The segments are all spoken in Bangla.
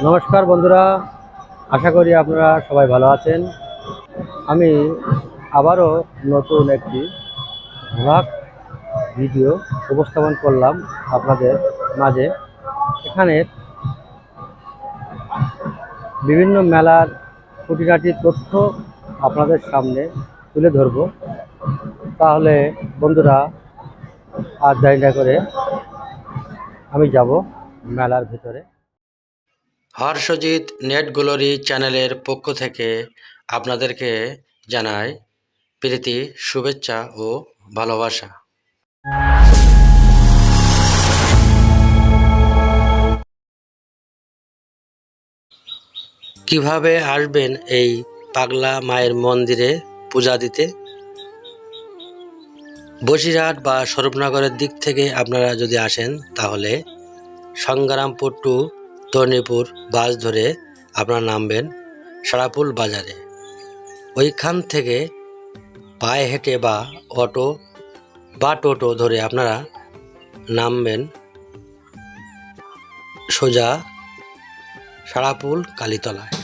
নমস্কার বন্ধুরা, আশা করি আপনারা সবাই ভালো আছেন। আমি আবারও নতুন একটি ব্লগ ভিডিও উপস্থাপন করলাম আপনাদের মাঝে। এখানে বিভিন্ন মেলার খুঁটিনাটি তথ্য আপনাদের সামনে তুলে ধরব। তাহলে বন্ধুরা আর দেরি না করে আমি যাব মেলার ভিতরে। হর্ষজিৎ নেট গ্লোরি চ্যানেলের পক্ষ থেকে আপনাদেরকে জানাই প্রীতি, শুভেচ্ছা ও ভালোবাসা। কিভাবে আসবেন এই পাগলা মায়ের মন্দিরে পূজা দিতে? বসিরহাট বা স্বরূপনগরের দিক থেকে আপনারা যদি আসেন তাহলে সংগ্রামপুর টু তর্ণীপুর বাস ধরে আপনারা নামবেন সারাপুল বাজারে। ওইখান থেকে পায়ে হেঁটে বা অটো বা টোটো ধরে আপনারা নামবেন সোজা সারাপুল কালীতলায়।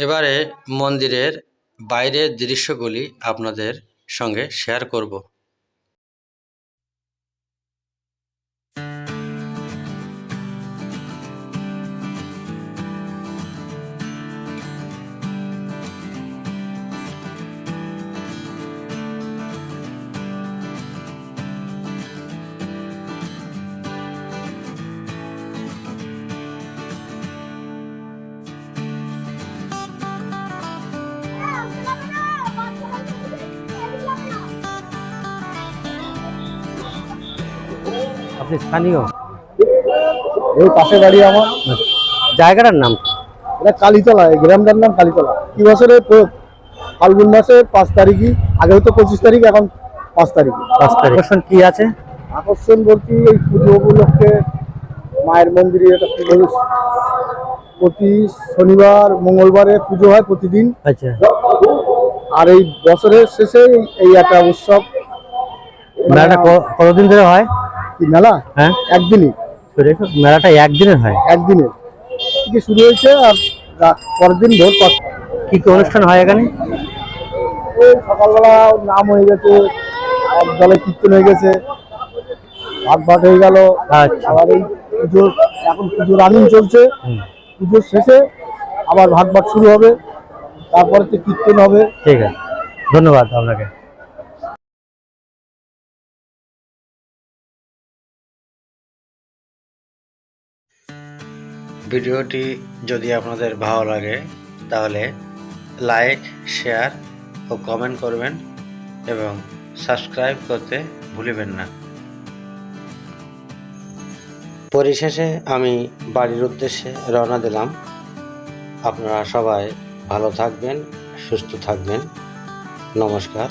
এবারে মন্দিরের বাইরের দৃশ্যগুলি আপনাদের সঙ্গে শেয়ার করব। আপনি স্থানীয়? এই পাশে বাড়ি আমার। জায়গাটার নাম? এটা কালীতলা, এই গ্রামটার নাম কালীতলা। কি বছরে ফাল্গুন মাসে 5 তারিখই, আগে হতো 25 তারিখ, এখন 5 তারিখ। 5 তারিখ। আকর্ষণ কি আছে? আকর্ষণ বলতে এই পুজো উপলক্ষে মায়ের মন্দিরে একটা পুজো, প্রতি শনিবার মঙ্গলবারে পুজো হয় প্রতিদিন। আচ্ছা। আর এই বছরের শেষে এই একটা উৎসব। মেলাটা কতদিন ধরে হয়? কি মেলা? হ্যাঁ, একদিনই। তো মেলাটা একদিনের হয়? একদিনের থেকে শুরু হয়েছে আর পরের দিন ভোর 5টা। কি কি অনুষ্ঠান হয় এখানে? ওই সকালবেলা নাম হয়ে গেছে, আর দলে কীর্তন হয়ে গেছে, ভাত ভাত হয়ে গেল। আচ্ছা। আবার এই পুজো, এখন পুজো রানিং চলছে, হুম, পুজোর শেষে আবার ভাত ভাত শুরু হবে, তারপরে তো কীর্তন হবে। ঠিক আছে, ধন্যবাদ আপনাকে। ভিডিওটি যদি আপনাদের ভালো লাগে তাহলে লাইক, শেয়ার ও কমেন্ট করবেন এবং সাবস্ক্রাইব করতে ভুলবেন না। পরিশেষে আমি বাড়ির উদ্দেশ্যে রওনা দিলাম। আপনারা সবাই ভালো থাকবেন, সুস্থ থাকবেন। নমস্কার।